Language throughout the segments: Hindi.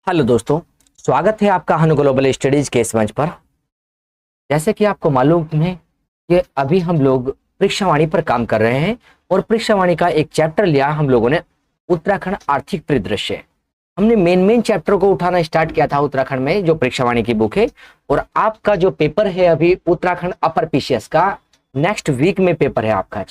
हेलो दोस्तों, स्वागत है आपका हनु ग्लोबल स्टडीज के इस मंच पर। जैसे कि आपको मालूम है कि अभी हम लोग परीक्षावाणी पर काम कर रहे हैं और परीक्षावाणी का एक चैप्टर लिया हम लोगों ने, उत्तराखंड आर्थिक परिदृश्य। हमने मेन चैप्टर को उठाना स्टार्ट किया था उत्तराखंड में, जो परीक्षावाणी की बुक है। और आपका जो पेपर है अभी उत्तराखंड अपर पीसीएस का, नेक्स्ट वीक में पेपर है आपका,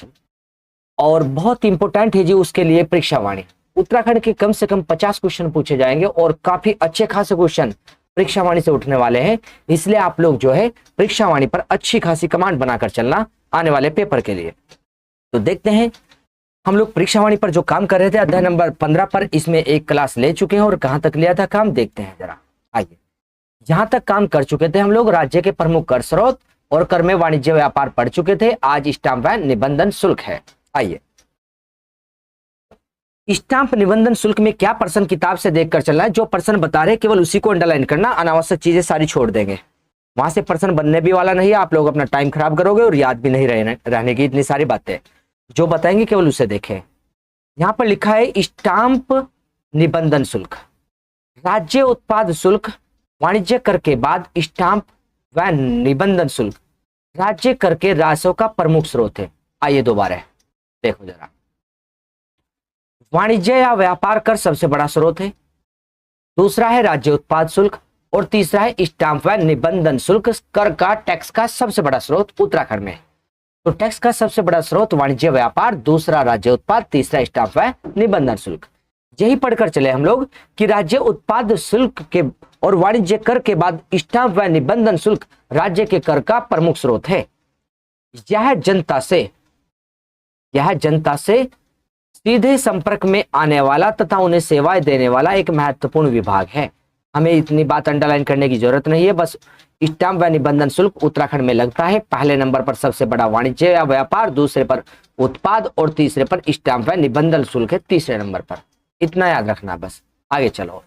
और बहुत इंपॉर्टेंट है जी उसके लिए परीक्षावाणी। उत्तराखंड के कम से कम 50 क्वेश्चन पूछे जाएंगे और काफी अच्छे खासे क्वेश्चन परीक्षावाणी से उठने वाले हैं। इसलिए आप लोग जो है परीक्षावाणी पर अच्छी खासी कमांड बनाकर चलना आने वाले पेपर के लिए। तो देखते हैं, हम लोग परीक्षावाणी पर जो काम कर रहे थे अध्याय नंबर 15 पर, इसमें एक क्लास ले चुके हैं और कहां तक लिया था काम देखते हैं जरा। आइए, जहां तक काम कर चुके थे हम लोग राज्य के प्रमुख कर स्रोत और कर में वाणिज्य व्यापार पढ़ चुके थे। आज स्टाम्प व निबंधन शुल्क है। आइए, स्टाम्प निबंधन शुल्क में क्या पर्सन किताब से देखकर चलना है, जो पर्सन बता रहे केवल उसी को अंडरलाइन करना, अनावश्यक चीजें सारी छोड़ देंगे। वहां से पर्सन बनने भी वाला नहीं है, आप लोग अपना टाइम खराब करोगे और याद भी नहीं रहने की इतनी सारी बातें। जो बताएंगे केवल उसे देखें। यहां पर लिखा है स्टाम्प निबंधन शुल्क, राज्य उत्पाद शुल्क, वाणिज्य कर के बाद स्टाम्प व निबंधन शुल्क राज्य कर के राजस्व का प्रमुख स्रोत है। आइए दोबारा देखो जरा। वाणिज्य या व्यापार कर सबसे बड़ा स्रोत है, दूसरा है राज्य उत्पाद शुल्क और तीसरा है स्टाम्प व निबंधन शुल्क। कर का टैक्स का सबसे बड़ा स्रोत उत्तराखंड में। तो टैक्स का सबसे बड़ा स्रोत वाणिज्य व्यापार, दूसरा राज्य उत्पाद, तीसरा स्टाम्प व निबंधन शुल्क। यही पढ़कर चले हम लोग कि राज्य उत्पाद शुल्क के और वाणिज्य कर के बाद स्टाम्प व निबंधन शुल्क राज्य के कर का प्रमुख स्रोत है। यह जनता से सीधे संपर्क में आने वाला तथा उन्हें सेवाएं देने वाला एक महत्वपूर्ण विभाग है। हमें इतनी बात अंडरलाइन करने की जरूरत नहीं है, बस स्टाम्प व निबंधन शुल्क उत्तराखंड में लगता है। पहले नंबर पर सबसे बड़ा वाणिज्य या व्यापार, दूसरे पर उत्पाद और तीसरे पर स्टाम्प व निबंधन शुल्क है तीसरे नंबर पर। इतना याद रखना बस। आगे चलो,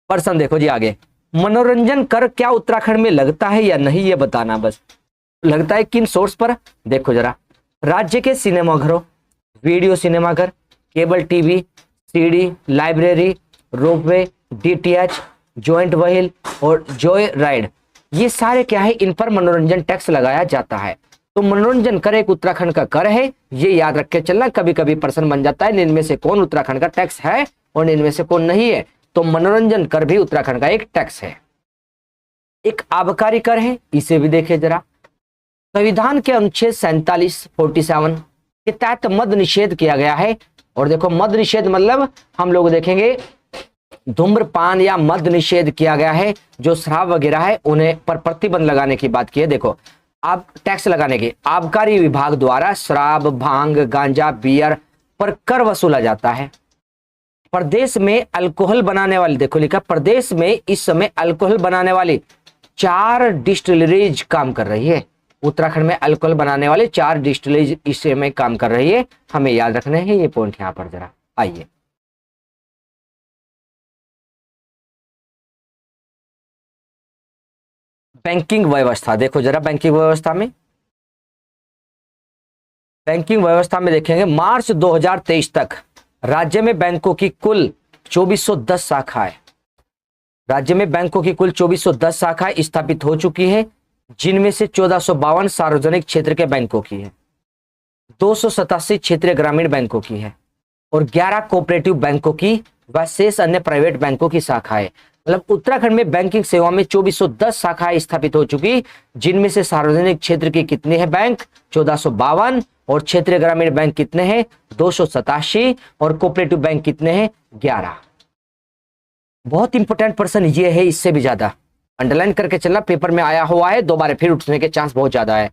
प्रश्न देखो जी आगे। मनोरंजन कर क्या उत्तराखंड में लगता है या नहीं, ये बताना बस। लगता है किन सोर्स पर, देखो जरा। राज्य के सिनेमाघरों, वीडियो सिनेमाघर, cable TV, CD, library, ropeway, DTH, joint wheel और जॉय राइड, ये सारे क्या है, इन पर मनोरंजन टैक्स लगाया जाता है। तो मनोरंजन कर एक उत्तराखंड का कर है, ये याद रख के चलना। कभी कभी प्रश्न बन जाता है इनमें से कौन उत्तराखंड का टैक्स है और इनमें से कौन नहीं है। तो मनोरंजन कर भी उत्तराखंड का एक टैक्स है। एक आबकारी कर है, इसे भी देखे जरा। संविधान के अनुच्छेद 47 के तहत मद निषेध किया गया है। और देखो, मद निषेध मतलब हम लोग देखेंगे धूम्रपान या मद निषेध किया गया है। जो शराब वगैरह है उन्हें पर प्रतिबंध लगाने की बात की है। देखो, आप टैक्स लगाने की आबकारी विभाग द्वारा शराब, भांग, गांजा, बियर पर कर वसूला जाता है। प्रदेश में अल्कोहल बनाने वाली, देखो लिखा, प्रदेश में इस समय अल्कोहल बनाने वाली 4 डिस्टिलरीज काम कर रही है। उत्तराखंड में अल्कोहल बनाने वाले 4 डिस्टिलरीज इस समय काम कर रही है। हमें याद रखने हैं ये पॉइंट यहां पर जरा। आइए, बैंकिंग व्यवस्था देखो जरा। बैंकिंग व्यवस्था में देखेंगे मार्च 2023 तक राज्य में बैंकों की कुल 2410 शाखाएं, राज्य में बैंकों की कुल 2410 शाखाएं स्थापित हो चुकी है, जिनमें से 1452 सार्वजनिक क्षेत्र के बैंकों की है, 287 क्षेत्रीय ग्रामीण बैंकों की है और 11 कोऑपरेटिव बैंकों की व शेष अन्य प्राइवेट बैंकों की शाखाएं। मतलब उत्तराखंड में बैंकिंग सेवा में 2410 शाखाएं स्थापित हो चुकी, जिनमें से सार्वजनिक क्षेत्र की कितने हैं बैंक, 1452, और क्षेत्रीय ग्रामीण बैंक कितने हैं, 287, और कोऑपरेटिव बैंक कितने हैं, 11। बहुत इंपॉर्टेंट पर्सन ये है, इससे भी ज्यादा अंडरलाइन करके चलना, पेपर में आया हुआ है, दोबारा फिर उठने के चांस बहुत ज्यादा है।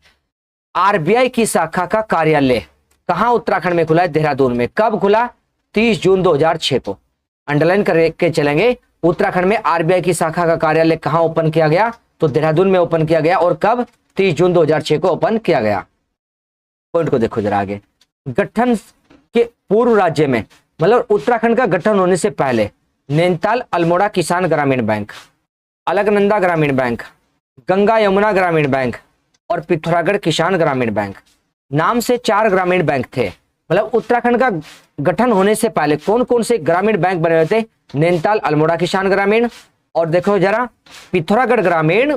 आरबीआई की शाखा का कार्यालय कहां उत्तराखंड में खुला है, देहरादून में। कब खुला, 30 जून 2006 को। अंडरलाइन करके चलेंगे, उत्तराखंड में आरबीआई की शाखा का कार्यालय कहां ओपन किया गया, तो देहरादून में ओपन किया गया। और कब, 30 जून 2006 को ओपन किया गया। पॉइंट को देखो जरा आगे। गठन के पूर्व राज्य में, मतलब उत्तराखंड का गठन होने से पहले, नैनीताल अल्मोड़ा किसान ग्रामीण बैंक, अलकनंदा ग्रामीण बैंक, गंगा यमुना ग्रामीण बैंक और पिथौरागढ़ किसान ग्रामीण बैंक नाम से 4 ग्रामीण बैंक थे। मतलब उत्तराखंड का गठन होने से पहले कौन कौन से ग्रामीण बैंक बने हुए थे? नैनीताल अल्मोड़ा किसान ग्रामीण, और देखो जरा पिथौरागढ़ ग्रामीण,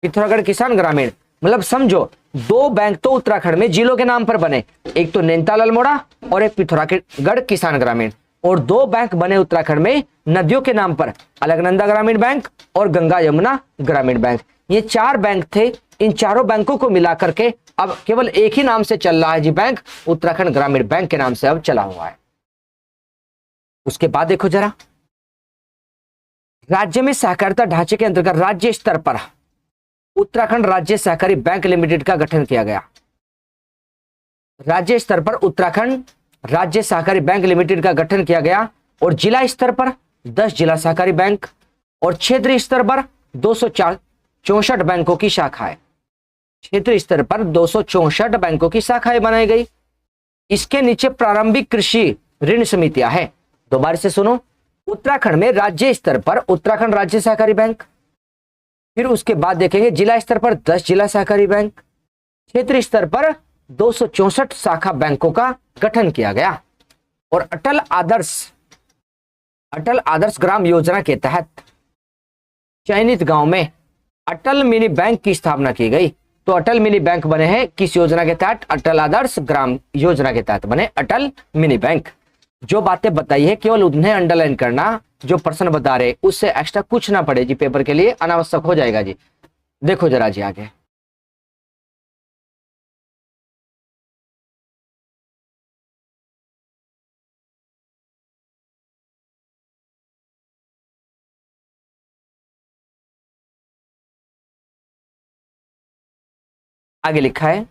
पिथौरागढ़ किसान ग्रामीण। मतलब समझो दो बैंक तो उत्तराखंड में जिलों के नाम पर बने, एक तो नैनीताल अल्मोड़ा और एक पिथौरागढ़ किसान ग्रामीण। और दो बैंक बने उत्तराखंड में नदियों के नाम पर, अलकनंदा ग्रामीण बैंक और गंगा यमुना ग्रामीण बैंक। ये चार बैंक थे। इन चारों बैंकों को मिलाकर के अब केवल एक ही नाम से चल रहा है जी बैंक, उत्तराखंड ग्रामीण बैंक के नाम से अब चला हुआ है। उसके बाद देखो जरा, राज्य में सहकारिता ढांचे के अंतर्गत राज्य स्तर पर उत्तराखंड राज्य सहकारी बैंक लिमिटेड का गठन किया गया। राज्य स्तर पर उत्तराखंड राज्य सहकारी बैंक लिमिटेड का गठन किया गया। और जिला स्तर पर 10 जिला सहकारी बैंक और क्षेत्रीय स्तर पर 264 बैंकों की शाखाएं, क्षेत्रीय स्तर पर 264 बैंकों की शाखाएं बनाई गई। इसके नीचे प्रारंभिक कृषि ऋण समितियां हैं। दोबारा से सुनो, उत्तराखंड में राज्य स्तर पर उत्तराखंड राज्य सहकारी बैंक, फिर उसके बाद देखेंगे जिला स्तर पर 10 जिला सहकारी बैंक, क्षेत्रीय स्तर पर 264 शाखा बैंकों का गठन किया गया। और अटल आदर्श ग्राम योजना के तहत चयनित गांव में अटल मिनी बैंक की स्थापना की गई। तो अटल मिनी बैंक बने हैं किस योजना के तहत? अटल आदर्श ग्राम योजना के तहत बने अटल मिनी बैंक। जो बातें बताई है केवल उन्हें अंडरलाइन करना, जो प्रश्न बता रहे उससे एक्स्ट्रा कुछ ना पड़े जी, पेपर के लिए अनावश्यक हो जाएगा जी। देखो जरा जी आगे, आगे लिखा है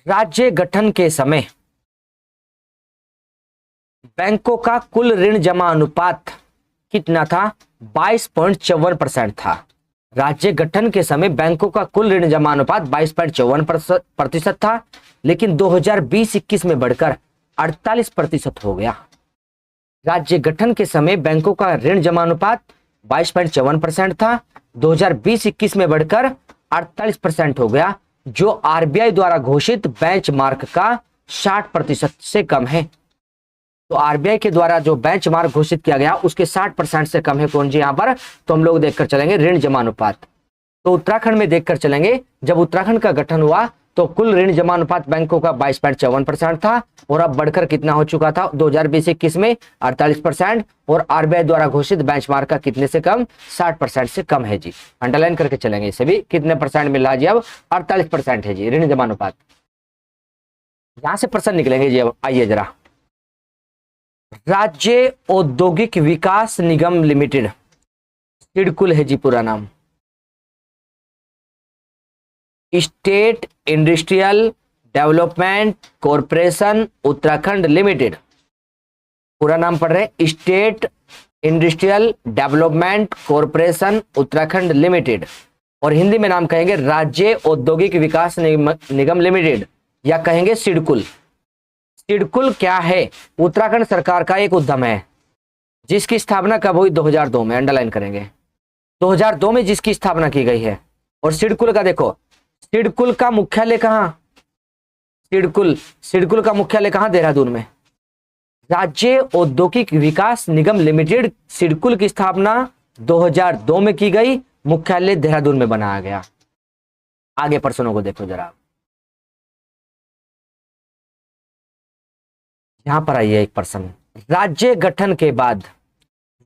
राज्य गठन के समय बैंकों का कुल ऋण जमा अनुपात कितना था? 22.54% था। राज्य गठन के समय बैंकों का कुल ऋण जमा अनुपात 22.54% था, लेकिन 2020-21 में बढ़कर 48% हो गया। राज्य गठन के समय बैंकों का ऋण जमा अनुपात 22.54% था, 2020-21 में बढ़कर 48% हो गया, जो आरबीआई द्वारा घोषित बेंचमार्क का 60% से कम है। तो आरबीआई के द्वारा जो बेंचमार्क घोषित किया गया उसके 60% से कम है कौन जी यहाँ पर? तो हम लोग देखकर चलेंगे ऋण जमा अनुपात। तो उत्तराखंड में देखकर चलेंगे, जब उत्तराखंड का गठन हुआ तो कुल ऋण जमा अनुपात बैंकों का 22.54% था और अब बढ़कर कितना हो चुका था 2020-21 में? 48%। और आरबीआई द्वारा घोषित बेंचमार्क का कितने से कम? 60% से कम है जी। अंडरलाइन करके चलेंगे इसे भी। कितने परसेंट मिल रहा है जी? अब 48% है जी ऋण जमा अनुपात। यहां से प्रश्न निकलेंगे जी। अब आइए जरा, राज्य औद्योगिक विकास निगम लिमिटेड, सिडकुल है जी पूरा नाम, state industrial development corporation Uttarakhand limited. पूरा नाम पढ़ रहे हैं, state industrial development corporation Uttarakhand limited. और हिंदी में नाम कहेंगे राज्य औद्योगिक विकास निगम लिमिटेड, या कहेंगे सिडकुल। सिडकुल क्या है? उत्तराखंड सरकार का एक उद्यम है जिसकी स्थापना कब हुई? 2002 में। अंडरलाइन करेंगे 2002 में जिसकी स्थापना की गई है। और सिडकुल का देखो, सिडकुल का मुख्यालय कहां? सिडकुल का मुख्यालय कहां? देहरादून में। राज्य औद्योगिक विकास निगम लिमिटेड सिडकुल की स्थापना 2002 में की गई, मुख्यालय देहरादून में बनाया गया। आगे प्रश्नों को देखो जरा, यहां पर आइए एक प्रश्न। राज्य गठन के बाद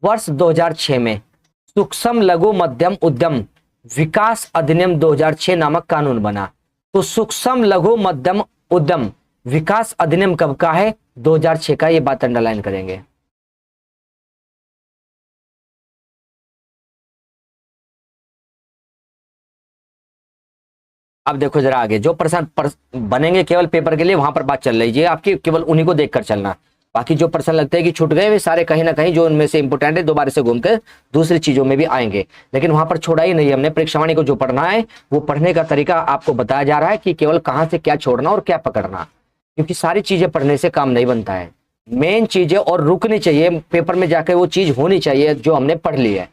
वर्ष 2006 में सूक्ष्म लघु मध्यम उद्यम विकास अधिनियम 2006 नामक कानून बना। तो सूक्ष्म लघु मध्यम उद्यम विकास अधिनियम कब का है? 2006 का। ये बात अंडरलाइन करेंगे। अब देखो जरा आगे, जो प्रश्न बनेंगे केवल पेपर के लिए वहां पर बात चल रही है आपकी, केवल उन्हीं को देखकर चलना। बाकी जो प्रश्न लगते हैं कि छूट गए वे सारे कहीं ना कहीं जो उनमें से इंपोर्टेंट है दोबारा से घूम कर दूसरी चीजों में भी आएंगे, लेकिन वहां पर छोड़ा ही नहीं हमने। परीक्षावाणी को जो पढ़ना है वो पढ़ने का तरीका आपको बताया जा रहा है कि केवल कहां से क्या छोड़ना और क्या पकड़ना, क्योंकि सारी चीजें पढ़ने से काम नहीं बनता है। मेन चीजें और रुकनी चाहिए, पेपर में जाकर वो चीज होनी चाहिए जो हमने पढ़ ली है।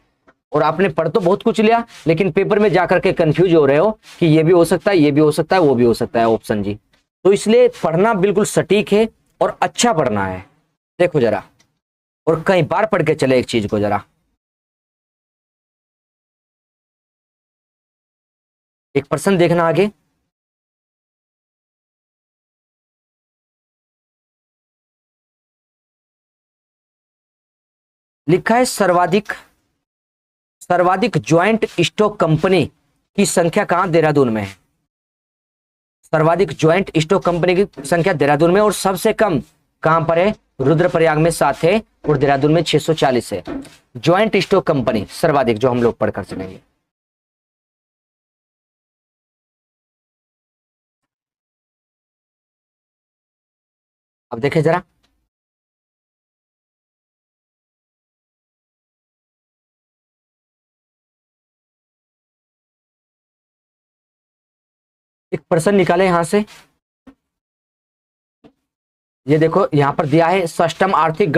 और आपने पढ़ तो बहुत कुछ लिया, लेकिन पेपर में जाकर के कंफ्यूज हो रहे हो कि ये भी हो सकता है, ये भी हो सकता है, वो भी हो सकता है ऑप्शन जी। तो इसलिए पढ़ना बिल्कुल सटीक है और अच्छा पढ़ना है। देखो जरा, और कई बार पढ़ के चले एक चीज को जरा। एक प्रश्न देखना आगे। लिखा है सर्वाधिक ज्वाइंट स्टॉक कंपनी की संख्या कहां? देहरादून में है। सर्वाधिक ज्वाइंट स्टॉक कंपनी की संख्या देहरादून में, और सबसे कम कहां पर है? रुद्रप्रयाग में 7 है और देहरादून में 640 है। ज्वाइंट स्टॉक कंपनी सर्वाधिक, जो हम लोग पढ़कर चलेंगे। अब देखें जरा, एक प्रश्न निकाले यहां से। ये देखो यहां पर दिया है, षष्टम आर्थिक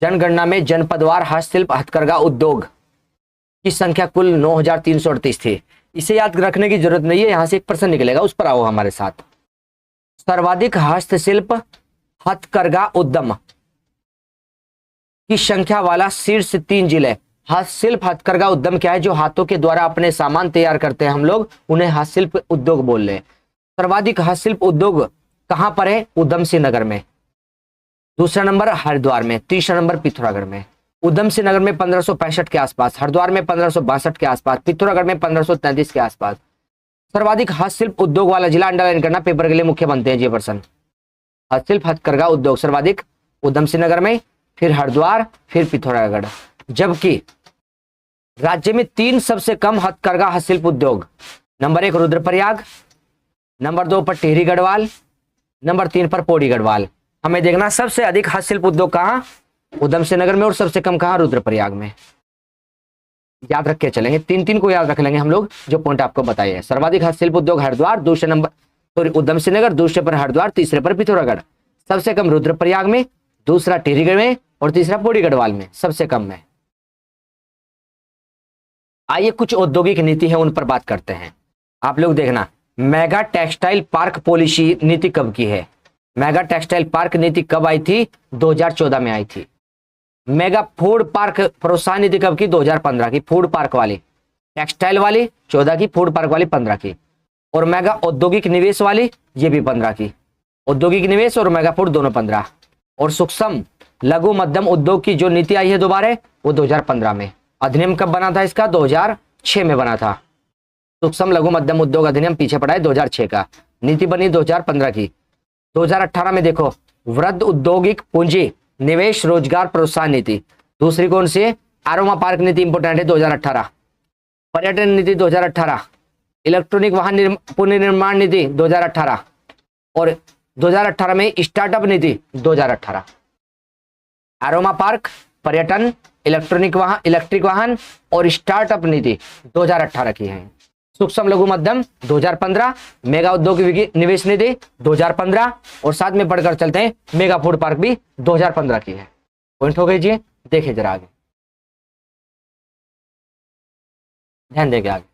जनगणना में जनपदवार हस्तशिल्प हथकरघा उद्योग की संख्या कुल 9338 थी। इसे याद रखने की जरूरत नहीं है, यहां से एक प्रश्न निकलेगा, उस पर आओ हमारे साथ। सर्वाधिक हस्तशिल्प हथकरघा उद्यम की संख्या वाला शीर्ष 3 जिले। हस्तशिल्प हथकरघा उद्यम क्या है? जो हाथों के द्वारा अपने सामान तैयार करते हैं हम लोग, उन्हें हस्तशिल्प उद्योग बोल रहे हैं। सर्वाधिक हस्तशिल्प उद्योग कहां पर है? उधम सिंह नगर में। दूसरा नंबर हरिद्वार में, तीसरा नंबर पिथौरागढ़ में। उधम सिंह नगर में 1565 के आसपास, हरिद्वार में 1562 के आसपास, पिथौरागढ़ में 1533 के आसपास। सर्वाधिक हस्तशिल्प उद्योग वाला जिला अंडरलाइन करना, पेपर के लिए मुख्य बनते हैं ये प्रश्न। हस्तशिल्प हथकरघा उद्योग सर्वाधिक उधम सिंह नगर में, फिर हरिद्वार, फिर पिथौरागढ़। जबकि राज्य में 3 सबसे कम हथकरघा हस्तशिल्प उद्योग, नंबर 1 रुद्रप्रयाग, नंबर 2 पर टिहरी गढ़वाल, नंबर 3 पर पौड़ी गढ़वाल। हमें देखना सबसे अधिक हस्तशिल्प उद्योग कहां? उधम सिंह नगर में, और सबसे कम कहां? रुद्रप्रयाग में। याद रख के चलेंगे, 3 को याद रख लेंगे हम लोग, जो पॉइंट आपको बताइए। सर्वाधिक हस्तशिल्प उद्योग हरिद्वार, दूसरे नंबर सॉरी उधम सिंह नगर, दूसरे पर हरिद्वार, तीसरे पर पिथौरागढ़। सबसे कम रुद्रप्रयाग में, दूसरा टिहरी में, और तीसरा पौड़ी गढ़वाल में, सबसे कम में। आइए कुछ औद्योगिक नीति है, उन पर बात करते हैं। आप लोग देखना, मेगा टेक्सटाइल पार्क पॉलिसी नीति कब की है? मेगा टेक्सटाइल पार्क नीति कब आई थी? 2014 में आई थी। मेगा फूड पार्क प्रोत्साहन नीति कब की? 2015 की। फूड पार्क वाली, टेक्सटाइल वाली 14 की, फूड पार्क वाली 15 की। और मेगा औद्योगिक निवेश वाली, ये भी 15 की। औद्योगिक निवेश और मेगा फूड दोनों 15। और सूक्ष्म लघु मध्यम उद्योग की जो नीति आई है दोबारा, वो 2015 में। अधिनियम कब बना था इसका? 2006 में बना था। सूक्ष्म लघु मध्यम उद्योग अधिनियम पीछे पड़ा है 2006 का, नीति बनी 2015 की। 2018 में देखो, वृद्ध औद्योगिक पूंजी निवेश रोजगार प्रोत्साहन नीति। दूसरी कौन सी है? आरोमा पार्क नीति इंपोर्टेंट है 2018। पर्यटन नीति 2018, इलेक्ट्रॉनिक वाहन पुनर्निर्माण नीति 2018, और 2018 में स्टार्टअप नीति 2018। आरोमा पार्क, पर्यटन, इलेक्ट्रिक वाहन और स्टार्टअप नीति 2018 की है। सूक्ष्म लघु मध्यम 2015, मेगा औद्योगिक निवेश निधि 2015, और साथ में पढ़कर चलते हैं मेगा फूड पार्क भी 2015 की है। पॉइंट हो गई जी। देखिए जरा आगे, ध्यान देंगे आगे।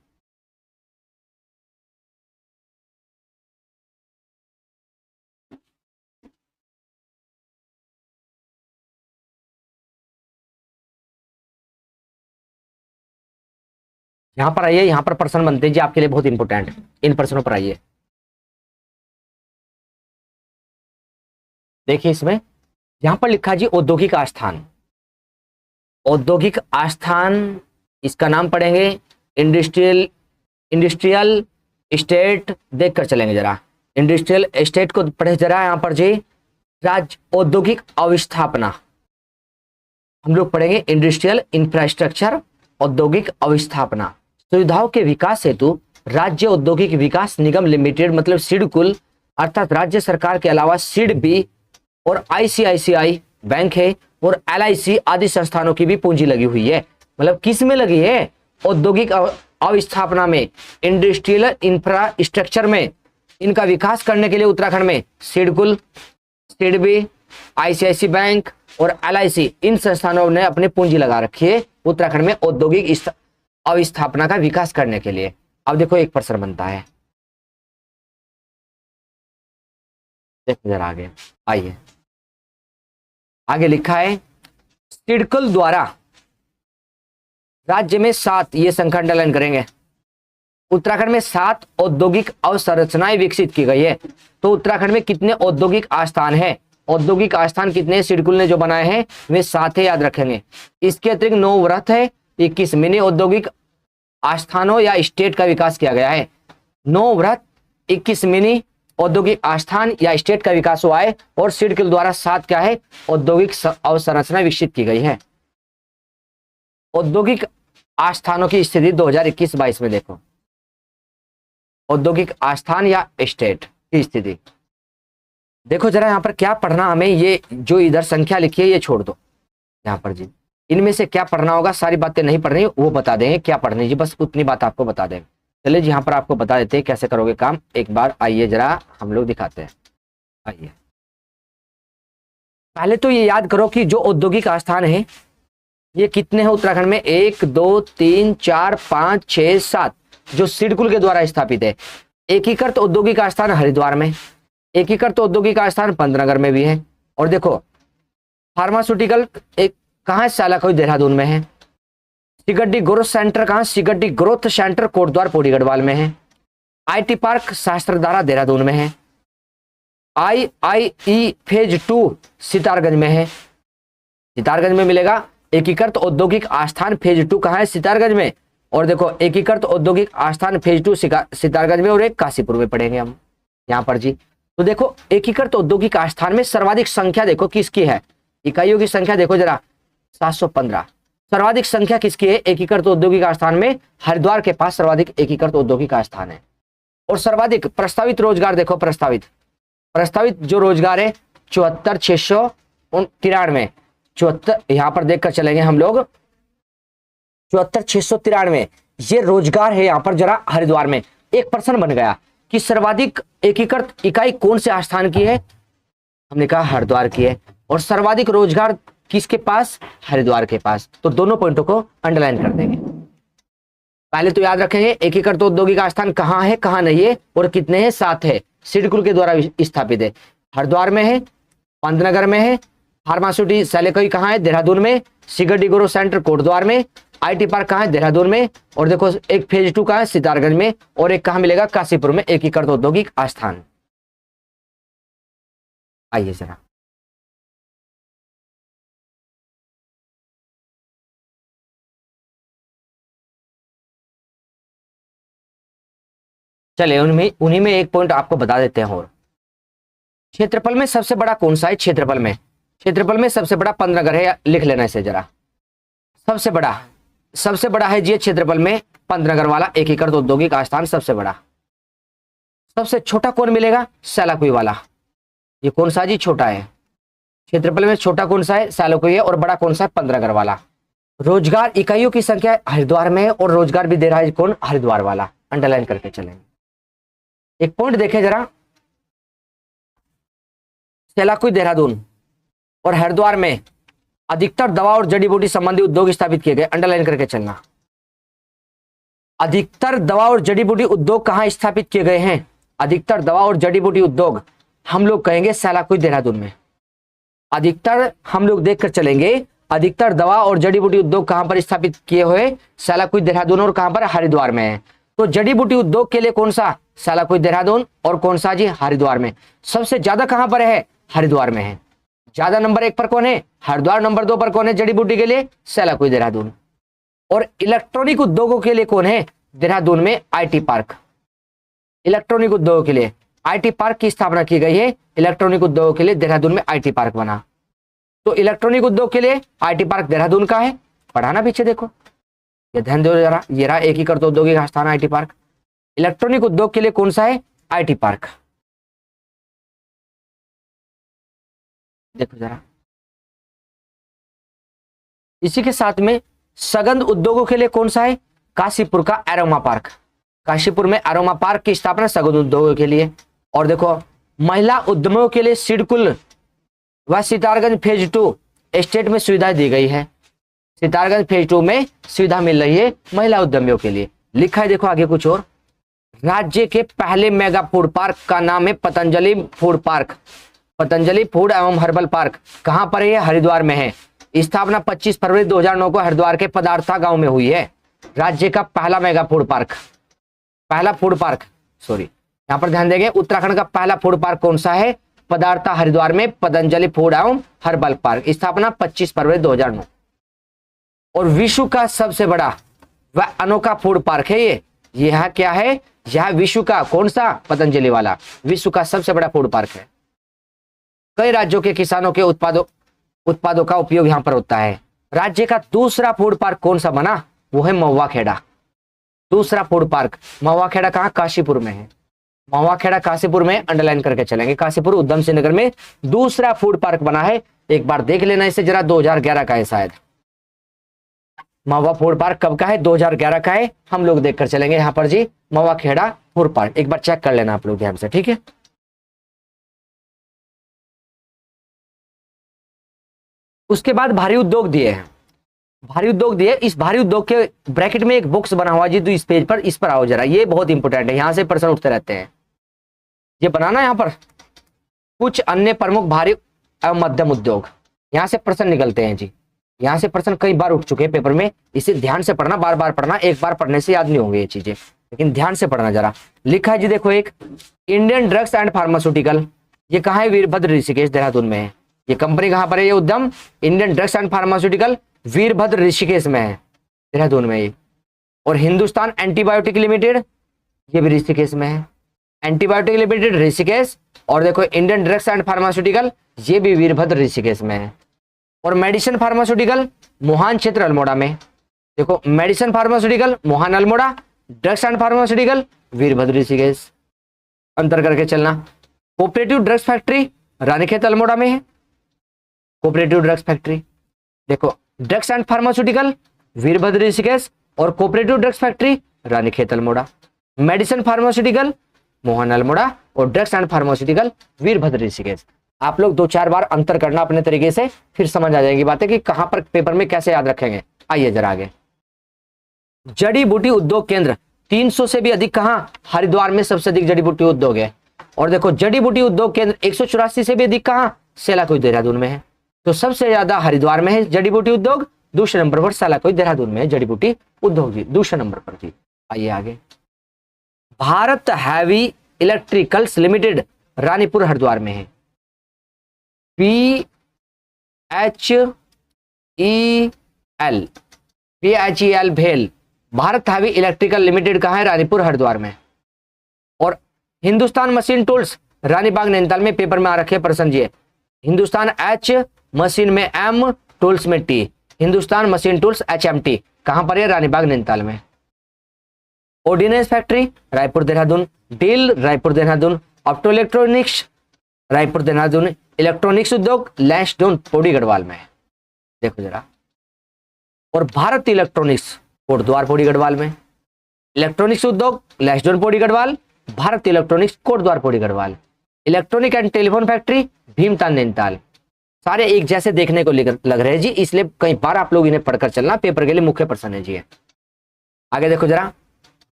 यहां पर आइए, यहां पर प्रश्न बनते हैं जी आपके लिए बहुत इंपॉर्टेंट, इन प्रश्नों पर आइए। देखिए इसमें यहां पर लिखा जी औद्योगिक आस्थान। औद्योगिक आस्थान, इसका नाम पढ़ेंगे इंडस्ट्रियल स्टेट। देख कर चलेंगे जरा, इंडस्ट्रियल स्टेट को पढ़े जरा। यहां पर जी राज्य औद्योगिक अवस्थापना, हम लोग पढ़ेंगे इंडस्ट्रियल इंफ्रास्ट्रक्चर, औद्योगिक अवस्थापना। सुविधाओं के विकास हेतु राज्य औद्योगिक विकास निगम लिमिटेड, मतलब सिडकुल, अर्थात राज्य सरकार के अलावा सिडबी और आईसीआईसीआई बैंक है, और एलआईसी आदि संस्थानों की भी पूंजी लगी हुई है। मतलब किस में लगी है? औद्योगिक अवस्थापना में, इंडस्ट्रियल इंफ्रास्ट्रक्चर में। इनका विकास करने के लिए उत्तराखंड में सिडकुल, सिडबी, आईसीआईसी बैंक और एलआईसी, इन संस्थानों ने अपनी पूंजी लगा रखी है उत्तराखंड में औद्योगिक अवस्थापना का विकास करने के लिए। अब देखो एक प्रश्न बनता है, देखो जरा आगे, आइए आगे लिखा है सिडकुल द्वारा राज्य में 7, ये संख्या अंडरलाइन करेंगे, उत्तराखंड में 7 औद्योगिक अवसंरचनाएं विकसित की गई है। तो उत्तराखंड में कितने औद्योगिक आस्थान है, औद्योगिक आस्थान कितने सिडकुल ने जो बनाए हैं वे 7 है, याद रखेंगे। इसके अतिरिक्त 9 वृत्त है, 21 मिनी औद्योगिक आस्थानों या स्टेट का विकास किया गया है। 9 वृत्त, 21 मिनी औद्योगिक आस्थान या स्टेट का विकास हुआ है, और सिडकुल द्वारा 7 क्या है, औद्योगिक अवसंरचना विकसित की गई है। औद्योगिक आस्थानों की स्थिति 2021-22 में देखो, औद्योगिक आस्थान या स्टेट की स्थिति देखो जरा। यहां पर क्या पढ़ना हमें, ये जो इधर संख्या लिखी है ये छोड़ दो यहां पर जी, इनमें से क्या पढ़ना होगा, सारी बातें नहीं पढ़नी, वो बता देंगे क्या पढ़नी जी, बस उतनी बात आपको बता देंगे। चलिए जी, यहाँ पर आपको बता देते हैं कैसे करोगे काम, एक बार आइए जरा हम लोग दिखाते हैं। आइए पहले तो ये याद करो कि जो औद्योगिक आस्थान है ये कितने हैं उत्तराखंड में, 1 2 3 4 5 6 7 जो सिडकुल के द्वारा स्थापित है। एकीकृत औद्योगिक आस्थान हरिद्वार में, एकीकृत औद्योगिक आस्थान पंतनगर में भी है, और देखो फार्मास्यूटिकल एक कहाँ है, सालाकोई देहरादून में है। सिगड्डी ग्रोथ सेंटर कहाँ, सिगड्डी ग्रोथ सेंटर कोटद्वार पौड़ी गढ़वाल में है। IT पार्क शास्त्रधारा देहरादून में है। IIE फेज 2 सितारगंज में है, सितारगंज में मिलेगा। एकीकृत औद्योगिक आस्थान फेज 2 कहाँ है, सितारगंज में। और देखो एकीकृत औद्योगिक आस्थान फेज 2 सितारगंज में, और एक काशीपुर में पढ़ेंगे हम यहाँ पर जी। तो देखो एकीकृत औद्योगिक आस्थान में सर्वाधिक संख्या देखो किसकी है, इकाइयों की संख्या देखो जरा 715। सर्वाधिक संख्या किसकी है एकीकृत औद्योगिक आस्थान में, हरिद्वार के पास सर्वाधिक एकीकृत औद्योगिक आस्थान है। और सर्वाधिक प्रस्तावित रोजगार देखो, प्रस्तावित जो रोजगार है 74,693, 74 यहां पर देखकर चलेंगे हम लोग, 74,693 ये रोजगार है यहाँ पर जरा हरिद्वार में। एक प्रश्न बन गया कि सर्वाधिक एकीकृत इकाई कौन से आस्थान की है, हमने कहा हरिद्वार की है, और सर्वाधिक रोजगार किसके पास, हरिद्वार के पास। तो दोनों पॉइंटों को अंडरलाइन कर देंगे। पहले तो याद रखेंगे एकीकृत औद्योगिक आस्थान कहाँ है कहाँ नहीं है, और कितने हैं, 7 है, सिडकुल के द्वारा स्थापित है। हरिद्वार में है, पंतनगर में है, फार्मास्यूटिकल सैलेकोई कहाँ है, देहरादून में। सिगड्डी ग्रोथ सेंटर कोटद्वार में। IT पार्क कहाँ है, देहरादून में। और देखो एक फेज 2 कहाँ है, सितारगंज में, और एक कहाँ मिलेगा, काशीपुर में, एकीकृत औद्योगिक आस्थान। आइए जरा चले उन्हीं में एक पॉइंट आपको बता देते हैं। और क्षेत्रफल में सबसे बड़ा कौन सा है, क्षेत्रफल में सबसे बड़ा पंतनगर है, लिख लेना इसे जरा। सबसे बड़ा है जी क्षेत्रफल में पंतनगर वाला एकीकृत औद्योगिक आस्थान सबसे बड़ा। सबसे छोटा कौन मिलेगा, सैलाकुई वाला। ये कौन सा जी, छोटा है। क्षेत्रफल में छोटा कौन सा है, सैलाकुई है, और बड़ा कौन सा है, पंतनगर वाला। रोजगार इकाइयों की संख्या हरिद्वार में है, और रोजगार भी दे रहा है कौन, हरिद्वार वाला। अंडरलाइन करके चलेंगे। एक पॉइंट देखें जरा, सैलाकुई देहरादून और हरिद्वार में अधिकतर दवा और जड़ी बूटी संबंधी उद्योग स्थापित किए गए। अंडरलाइन करके चलना। अधिकतर दवा और जड़ी बूटी उद्योग कहां स्थापित किए गए हैं, अधिकतर दवा और जड़ी बूटी उद्योग हम लोग कहेंगे सैलाकुई देहरादून में। अधिकतर हम लोग देखकर चलेंगे, अधिकतर दवा और जड़ी बूटी उद्योग कहां पर स्थापित किए हुए, सैलाकुई देहरादून, और कहां पर, हरिद्वार में है। तो जड़ी बूटी उद्योग के लिए कौन सा, सैलाकुई देहरादून, और कौन सा जी, हरिद्वार में। सबसे ज्यादा कहां पर है, हरिद्वार में है। ज्यादा नंबर 1 पर कौन है, हरिद्वार। नंबर 2 पर कौन है जड़ी बूटी के लिए, सैलाकुई देहरादून। और इलेक्ट्रॉनिक उद्योगों के लिए कौन है, देहरादून में IT पार्क। इलेक्ट्रॉनिक उद्योगों के लिए IT पार्क की स्थापना की गई है। इलेक्ट्रॉनिक उद्योगों के लिए देहरादून में IT पार्क बना। तो इलेक्ट्रॉनिक उद्योग के लिए IT पार्क देहरादून का है। पढ़ाना पीछे देखो, ये ध्यान दो जरा, ये रहा एकीकृत औद्योगिक आस्थान IT पार्क। इलेक्ट्रॉनिक उद्योग के लिए कौन सा है, IT पार्क। देखो जरा, इसी के साथ में सगंध उद्योगों के लिए कौन सा है, काशीपुर का एरोमा पार्क। काशीपुर में एरोमा पार्क की स्थापना सगंध उद्योगों के लिए। और देखो महिला उद्यमियों के लिए सिडकुल व सितारगंज फेज 2 स्टेट में सुविधा दी गई है। सितारगंज फेज 2 में सुविधा मिल रही है महिला उद्यमियों के लिए। लिखा है देखो आगे कुछ और, राज्य के पहले मेगा फूड पार्क का नाम है Patanjali food park. Patanjali food एवं हर्बल पार्क कहां पर है? हरिद्वार में है। स्थापना 25 फरवरी 2009 को हरिद्वार के पदार्था गांव में हुई है। राज्य का पहला मेगा फूड पार्क, पहला फूड पार्क, सॉरी यहां पर ध्यान देंगे, उत्तराखंड का पहला फूड पार्क कौन सा है? पदार्था हरिद्वार में पतंजलि फूड एवं हर्बल पार्क, स्थापना 25 फरवरी 2009। और विश्व का सबसे बड़ा व अनोखा फूड पार्क है ये। यह क्या है? यह विश्व का कौन सा? पतंजलि वाला विश्व का सबसे बड़ा फूड पार्क है। कई राज्यों के किसानों के उत्पादों का उपयोग यहां पर होता है। राज्य का दूसरा फूड पार्क कौन सा बना? वो है महुआ खेड़ा। दूसरा फूड पार्क महुआ खेड़ा कहां? काशीपुर में है। महुआ खेड़ा काशीपुर में, अंडरलाइन करके चलेंगे, काशीपुर उधम सिंह नगर में दूसरा फूड पार्क बना है। एक बार देख लेना इसे जरा, 2011 का है शायद। महुआ फूड पार्क कब का है? 2011 का है। हम लोग देखकर चलेंगे यहाँ पर जी, महुआ खेड़ा फूड पार्क एक बार चेक कर लेना आप लोग ध्यान से, ठीक है। उसके बाद भारी उद्योग दिए हैं, भारी उद्योग दिए। इस भारी उद्योग के ब्रैकेट में एक बॉक्स बना हुआ जी, तो इस पेज पर, इस पर आओ जरा, ये बहुत इंपॉर्टेंट है, यहां से प्रश्न उठते रहते हैं। ये बनाना यहाँ पर कुछ अन्य प्रमुख भारी एवं मध्यम उद्योग, यहां से प्रश्न निकलते हैं जी। यहां से प्रश्न कई बार उठ चुके हैं पेपर में, इसे ध्यान से पढ़ना, बार बार पढ़ना, एक बार पढ़ने से याद नहीं होंगे ये चीजें, लेकिन ध्यान से पढ़ना जरा। लिखा है जी देखो, एक इंडियन ड्रग्स एंड फार्मास्यूटिकल, ये कहाँ है? वीरभद्र ऋषिकेश देहरादून में है। ये कंपनी कहां पर है? ये उद्यम Indian drugs and pharmaceutical Virbhadra Rishikesh में है, देहरादून में ये। और हिंदुस्तान एंटीबायोटिक लिमिटेड, ये भी ऋषिकेश में है। एंटीबायोटिक लिमिटेड ऋषिकेश, और देखो इंडियन ड्रग्स एंड फार्मास्यूटिकल, ये भी वीरभद्र ऋषिकेश में है। और मेडिसिन फार्मास्यूटिकल मोहान क्षेत्र अल्मोड़ा में, देखो medicine pharmaceutical Mohan Almora, drugs and pharmaceutical Virbhadra Rishikesh, अंतर करके चलना। Cooperative drugs factory Ranikhet Almora में है, कोऑपरेटिव ड्रग्स फैक्ट्री, देखो drugs and pharmaceutical Virbhadra Rishikesh और cooperative drugs factory Ranikhet Almora. Medicine pharmaceutical Mohan Almora और drugs and pharmaceutical Virbhadra Rishikesh. आप लोग 2-4 बार अंतर करना अपने तरीके से, फिर समझ आ जाएगी बातें कि कहां पर पेपर में कैसे याद रखेंगे। आइए जरा आगे। जड़ी बूटी उद्योग केंद्र 300 से भी अधिक कहां? हरिद्वार में सबसे अधिक जड़ी बूटी उद्योग है। और देखो जड़ी बूटी उद्योग केंद्र 184 से भी अधिक कहां? सेलाकुई देहरादून में है। तो सबसे ज्यादा हरिद्वार में है जड़ी बूटी उद्योग, दूसरे नंबर पर सेलाकुई देहरादून में है जड़ी बूटी उद्योग जी, दूसरे नंबर पर जी। आइए आगे। Bharat heavy electricals limited Ranipur Haridwar में है। PHEL भेल, भारत हैवी इलेक्ट्रिकल लिमिटेड कहां है? रानीपुर हरिद्वार में। और हिंदुस्तान मशीन टूल्स रानीबाग नैनीताल में, पेपर में आ रखे प्रश्न जी। हिंदुस्तान H, मशीन में M, टूल्स में T, Hindustan machine tools HMT कहां पर है? रानीबाग नैनीताल में। Ordnance factory Raipur Dehradun, deal Raipur Dehradun, opto electronics Raipur Dehradun, electronics उद्योग लैंसडोन पौड़ी गढ़वाल में है, देखो जरा। और भारत इलेक्ट्रॉनिक्स कोटद्वार पौड़ी गढ़वाल में, इलेक्ट्रॉनिक्स उद्योग लैंसडोन Pauri Garhwal, Bharat electronics Kotdwar Pauri Garhwal. Electronic and telephone factory Bhimtal Nainital. सारे एक जैसे देखने को लग रहे हैं जी, इसलिए कई बार आप लोग इन्हें पढ़कर चलना, पेपर के लिए मुख्य प्रश्न है जी। आगे देखो जरा।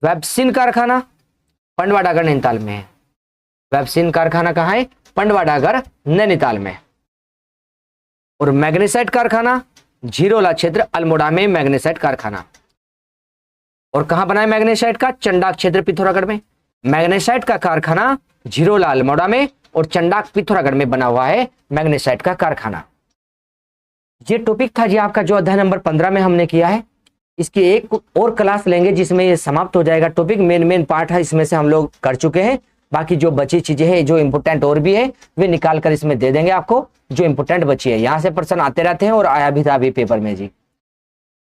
वेबसिन कारखाना पंडवा डागर नैनीताल में है। वेबसिन कारखाना कहां है? पंडवा डागर नैनीताल में। और मैग्नेसाइट कारखाना झीरोला क्षेत्र अल्मोड़ा में, मैग्नेसाइट कारखाना। और कहां बना है मैग्नेसाइट का? चंडाक क्षेत्र पिथौरागढ़ में। मैग्नेसाइट का कारखाना झीरोला अल्मोड़ा में और चंडाक पिथौरागढ़ में बना हुआ है मैग्नेसाइट का कारखाना। ये टॉपिक था जी आपका जो अध्याय नंबर 15 में हमने किया है। इसकी एक और क्लास लेंगे जिसमें ये समाप्त हो जाएगा टॉपिक। मेन पार्ट है इसमें से हम लोग कर चुके हैं, बाकी जो बची चीजें हैं जो इंपोर्टेंट और भी है वे निकाल कर इसमें दे देंगे आपको, जो इंपोर्टेंट बची है। यहाँ से प्रश्न आते रहते हैं और आया भी था अभी पेपर में जी,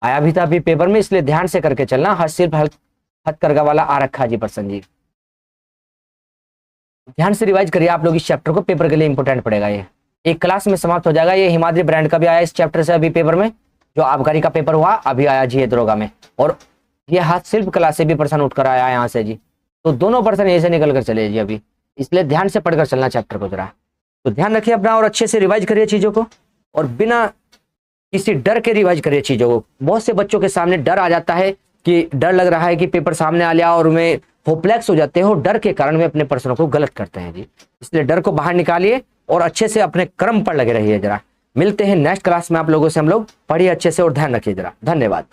आया भी था अभी पेपर में, इसलिए ध्यान से करके चलना। सिर्फ हथकरघा वाला आ रखा जी प्रश्न जी, ध्यान से रिवाइज करिए आप लोग इस चैप्टर को, पेपर के लिए इंपोर्टेंट पड़ेगा। ये एक क्लास में समाप्त हो जाएगा। ये हिमाद्री ब्रांड का भी आया इस चैप्टर से अभी पेपर में, जो आबकारी का पेपर हुआ अभी आया जी दरोगा में। और ये हाथ शिल्प कला से भी प्रश्न उठकर आया यहाँ से जी, तो दोनों प्रश्न यहीं से निकल कर चले जी अभी, इसलिए ध्यान से पढ़कर चलना चैप्टर को जरा। तो ध्यान रखिए अपना और अच्छे से रिवाइज करिए चीजों को, और बिना किसी डर के रिवाइज करिए चीजों को। बहुत से बच्चों के सामने डर आ जाता है कि डर लग रहा है कि पेपर सामने आ लिया और वे होपलेक्स हो जाते हैं, और डर के कारण वे अपने प्रश्नों को गलत करते हैं जी। इसलिए डर को बाहर निकालिए और अच्छे से अपने कर्म पर लगे रहिए जरा। मिलते हैं नेक्स्ट क्लास में आप लोगों से हम लोग। पढ़िए अच्छे से और ध्यान रखिए जरा। धन्यवाद।